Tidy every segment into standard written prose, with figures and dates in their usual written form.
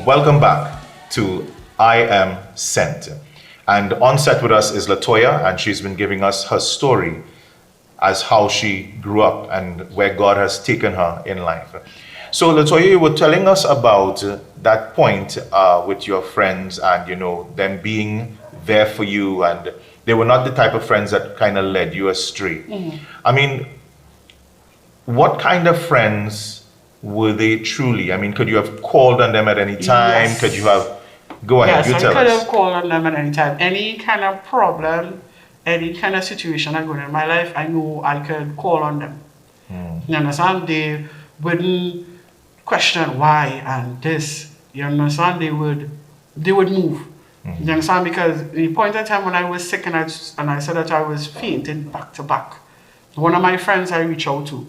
welcome back to I Am Sent. And on set with us is Latoya, and she's been giving us her story as how she grew up and where God has taken her in life. So Latoya, you were telling us about that point with your friends and, them being there for you, and they were not the type of friends that kind of led you astray. I mean, what kind of friends were they truly? I mean, could you have called on them at any time? Yes. Could you have... Go ahead, Yes, you tell us. I could have called on them at any time. Any kind of problem, any kind of situation I go in my life, I know I could call on them. You understand? They wouldn't question why and this. You understand? They would move. You understand? Because the point in time when I was sick and I said that I was fainting back to back, one of my friends I reached out to,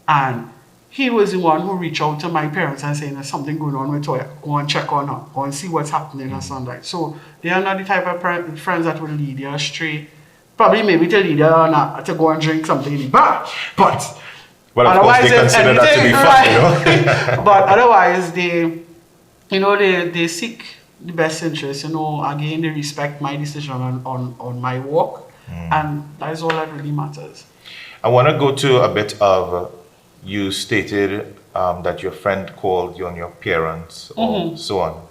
and he was the one who reached out to my parents and saying there's something going on with Toya. Go and check on her. Go and see what's happening and something like. So they are not the type of friends that will lead you astray. Probably maybe to lead you on to go and drink something in the bar. But well, of course, they consider that to be fun, But otherwise, they seek the best interest. Again, they respect my decision on my walk, and that is all that really matters. I want to go to a bit of... You stated that your friend called you on your parents or so on.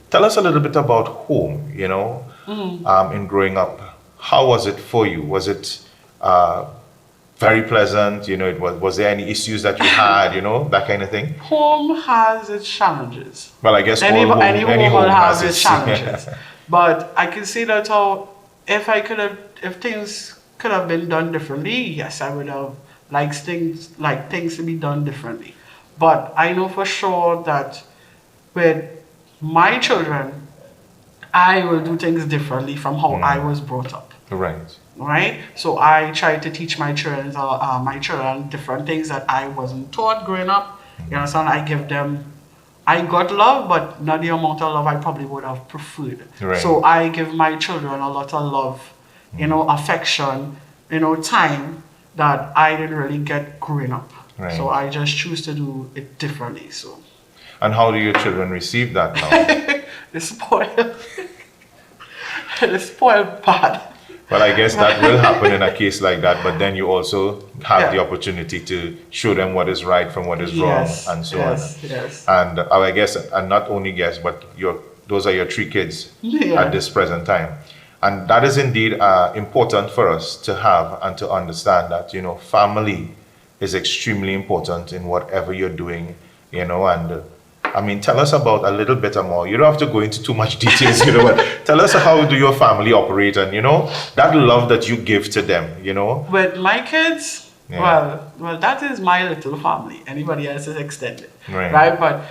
Tell us a little bit about home, in growing up. How was it for you? Was it very pleasant? Was there any issues that you had, that kind of thing? Home has its challenges. Well, I guess any home has its challenges. But I can say that if things could have been done differently, yes, I would have things to be done differently. But I know for sure that with my children, I will do things differently from how I was brought up. Right? So I try to teach my children different things that I wasn't taught growing up. You understand? I got love, but not the amount of love I probably would have preferred. So I give my children a lot of love, affection, time that I didn't really get growing up. So I just choose to do it differently. So. And how do your children receive that now? They're spoiled. They're spoiled bad. Well, I guess that will happen in a case like that, but then you also have the opportunity to show them what is right from what is wrong and so on. Yes. And I guess, and not only guess, but those are your 3 kids at this present time. And that is indeed important for us to have and to understand that, family is extremely important in whatever you're doing, and I mean, tell us about a little bit more. You don't have to go into too much details, but tell us how do your family operate and, that love that you give to them, With my kids, well, that is my little family. Anybody else is extended, right? But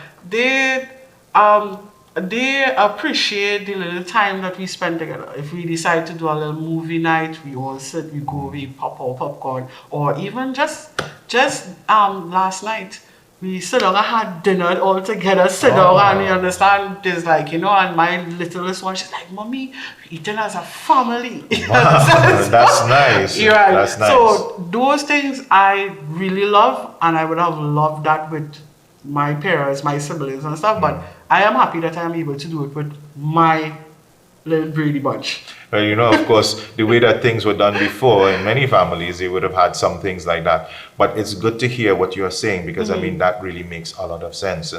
they appreciate the little time that we spend together. If we decide to do a little movie night, we all sit, we pop our popcorn, or even just last night, we sit down and had dinner all together, and you understand, there's and my littlest one, she's like, Mommy, we're eating as a family. Wow, that's nice. Right. That's nice. So those things I really love, and I would have loved that with my parents, my siblings and stuff, but I am happy that I am able to do it with my little Brady bunch. Well, of course, the way that things were done before in many families, they would have had some things like that. But it's good to hear what you're saying because, I mean, that really makes a lot of sense,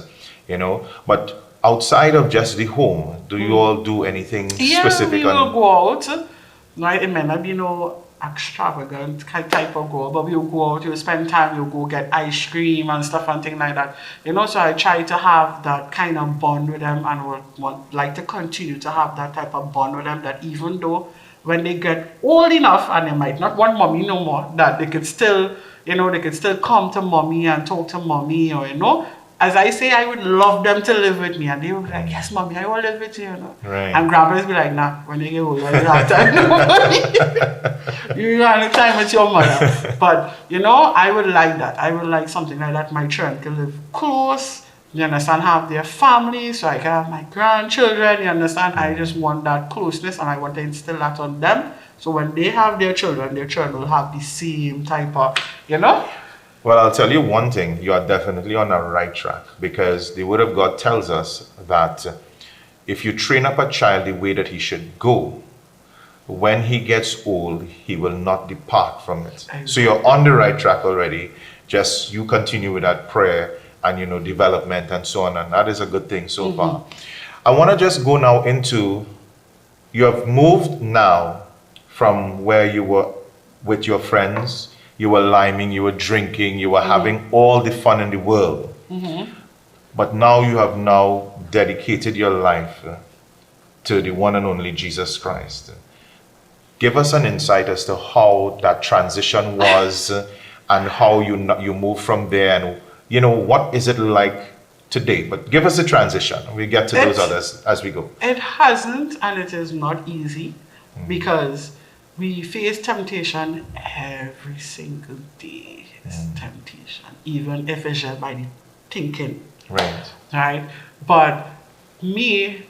But outside of just the home, do you all do anything specific? Yeah, we will go out. Right? It may not be extravagant type of go, but we'll go out, we'll spend time, we'll go get ice cream and stuff and things like that. So I try to have that kind of bond with them and would like to continue to have that type of bond with them, that even though when they get old enough and they might not want mommy no more, that they could still, come to mommy and talk to mommy, or as I say, I would love them to live with me, and they would be like, yes, mommy, I will live with you, And grandparents be like, nah, when they get older, you don't have time. You don't have time with your mother. But, I would like that. I would like something like that. My children can live close, you understand, have their family, so I can have my grandchildren, you understand. I just want that closeness, and I want to instill that on them. So when they have their children will have the same type of, Well, I'll tell you one thing. You are definitely on the right track because the Word of God tells us that if you train up a child the way that he should go, when he gets old, he will not depart from it. So you're on the right track already. Just you continue with that prayer and development and so on, and that is a good thing so far. I want to just go now into, you have moved now from where you were with your friends, you were liming, you were drinking, you were having all the fun in the world. But now you have now dedicated your life to the one and only Jesus Christ. Give us an insight as to how that transition was and how you moved from there, and what is it like today? But give us a transition. We get to those others as we go. It hasn't, and it is not easy because we face temptation every single day. It's temptation, even if it's just by the thinking. Right? But me,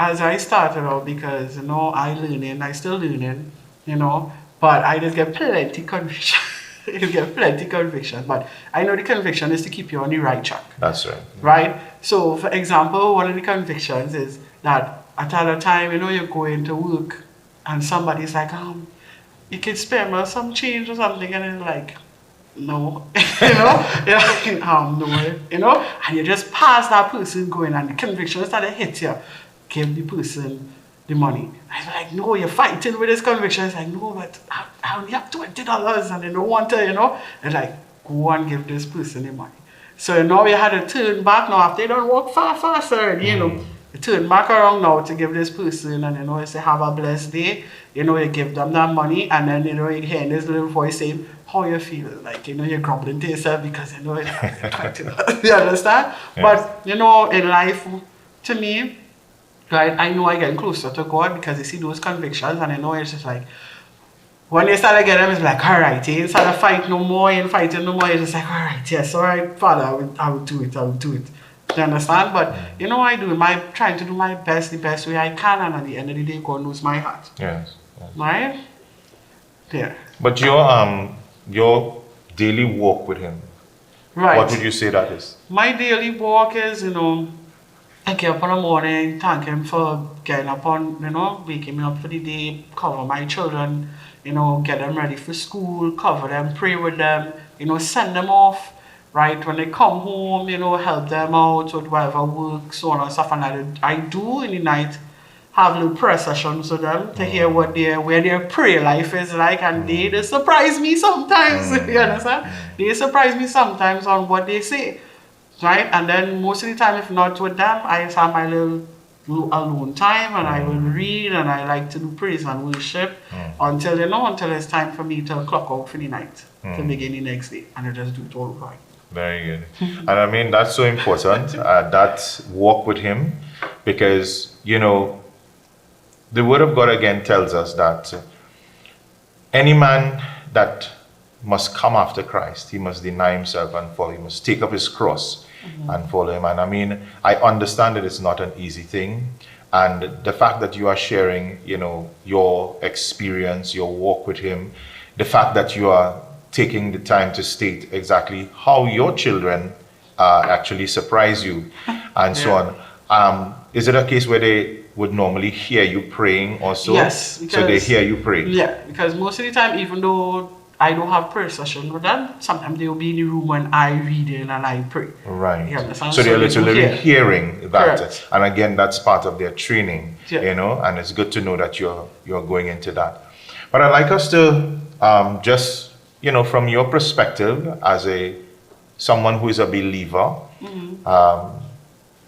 as I started out, because I still learning, but I just get plenty conviction. You get plenty conviction, but I know the conviction is to keep you on the right track. That's right. Right? So, for example, one of the convictions is that at other time, you're going to work and somebody's like, you can spare me some change or something, and it's like, no, you're like, no, and you just pass that person going, and the conviction started hit you, give the person the money. I was like, no, you're fighting with this conviction. It's like, no, but I only have $20 and they don't want to, And like, go and give this person the money. So now you had to turn back now after they don't work faster, you turn back around now to give this person, and you say, have a blessed day. You give them that money, and then you hear this little voice saying, how you feel? Like, you're grumbling to yourself because it's $20. You understand? Yes. But in life, to me, right, I know I get closer to God because I see those convictions, and I know it's just like, when you start to get them, it's like, all right, you ain't start to fight no more, you ain't fighting no more, you're just like, all right, yes, all right, Father, I will do it. You understand? But, trying to do my best, the best way I can, and at the end of the day, God knows my heart. Yes. Right? Yeah. But your daily walk with Him, Right. what would you say that is? My daily walk is, I get up in the morning, thank Him for getting up on, waking me up for the day, cover my children, get them ready for school, cover them, pray with them, send them off, right? When they come home, help them out with whatever work, so on and stuff. And I do in the night have little prayer sessions with them to hear where their prayer life is like, and they surprise me sometimes, you understand? They surprise me sometimes on what they say. Right? And then most of the time, if not with them, I just have my little alone time, and I will read, and I like to do praise and worship until it's time for me to clock out for the night to begin the next day, and I just do it all over. Very good. And I mean, that's so important, that walk with Him, because, the Word of God again tells us that any man that must come after Christ, he must deny himself and follow. He must take up his cross and follow Him. And I mean, I understand that it's not an easy thing. And the fact that you are sharing, your experience, your walk with Him, the fact that you are taking the time to state exactly how your children actually surprise you and so on. Is it a case where they would normally hear you praying also? Yes. So they hear you pray? Yeah, because most of the time, even though I don't have prayer session with them, sometimes they'll be in the room when I read it and I pray. Right. You understand? So they're literally hearing that. Correct. And again, that's part of their training, and it's good to know that you're going into that. But I'd like us to just, from your perspective as someone who is a believer,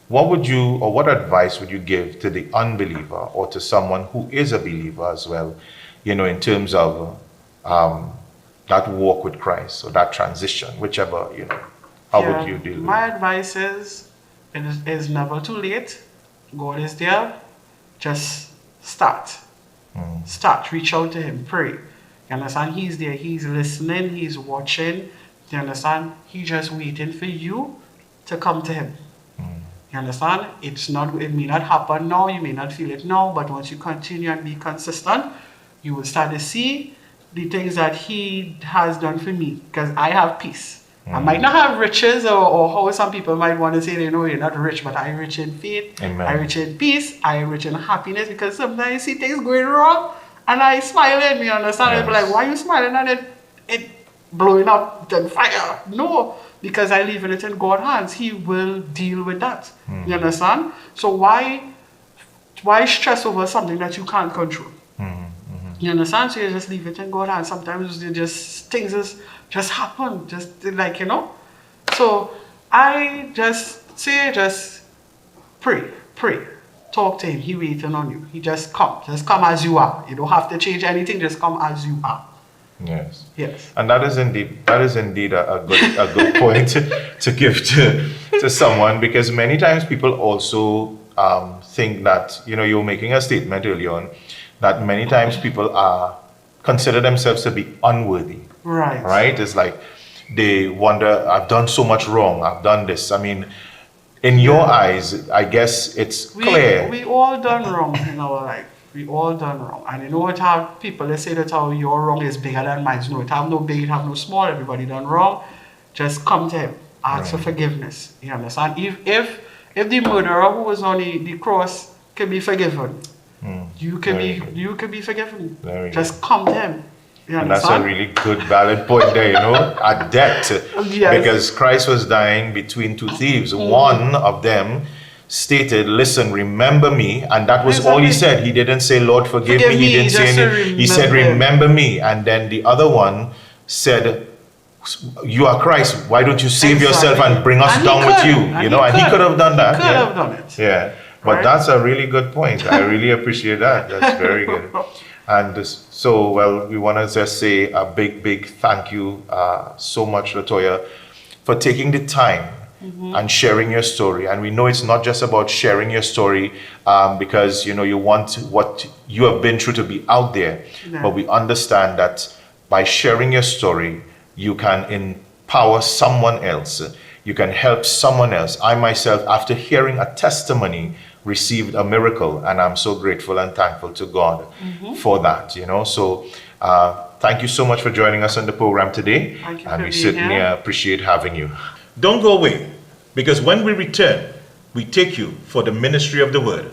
what advice would you give to the unbeliever or to someone who is a believer as well, in terms of that walk with Christ or that transition, whichever, how would you deal with it? My advice is, it is never too late. God is there. Just start. Start. Reach out to Him. Pray. You understand? He's there. He's listening. He's watching. You understand? He's just waiting for you to come to Him. You understand? It may not happen now. You may not feel it now. But once you continue and be consistent, you will start to see the things that He has done for me, because I have peace. I might not have riches, or how some people might want to say, you're not rich, but I'm rich in faith, Amen. I'm rich in peace, I'm rich in happiness, because sometimes you see things going wrong, and I smile at me, understand? Yes. People like, why are you smiling at it blowing up, then fire? No, because I leave it in God's hands. He will deal with that. You understand? So why stress over something that you can't control? You understand? So you just leave it in God's hands. Sometimes things just happen, just like, So I just pray, talk to him. He waiting on you. He just come as you are. You don't have to change anything. Just come as you are. Yes. Yes. And that is indeed a good point to give to someone, because many times people also think that, you're making a statement early on that many times people consider themselves to be unworthy. Right. Right? It's like they wonder, I've done so much wrong, I've done this. I mean, in your eyes, I guess it's clear. We all done wrong in our life. We all done wrong. And you know what have people, they say that your wrong is bigger than mine. No, it have no big, it have no small. Everybody done wrong. Just come to him. Ask for forgiveness. You understand? If the murderer who was on the cross can be forgiven, you can be forgiven. Just come to him. You and that's understand? a really good, valid point there, a debt. Yes. Because Christ was dying between two thieves. One of them stated, listen, remember me. And that was all he said. He didn't say, Lord, forgive me. He didn't say anything. He said, remember me. And then the other one said, you are Christ. Why don't you save yourself and bring us down with you? And he could have done that. He could have done it. Yeah. But that's a really good point. I really appreciate that. That's very good. And so, well, we want to just say a big thank you so much, Latoya, for taking the time and sharing your story. And we know it's not just about sharing your story because, you want what you have been through to be out there. Yeah. But we understand that by sharing your story, you can empower someone else. You can help someone else. I myself, after hearing a testimony, received a miracle, and I'm so grateful and thankful to God for that. So thank you so much for joining us on the program today. Thank you and for we being certainly here. appreciate having you. Don't go away, because when we return, we take you for the ministry of the word.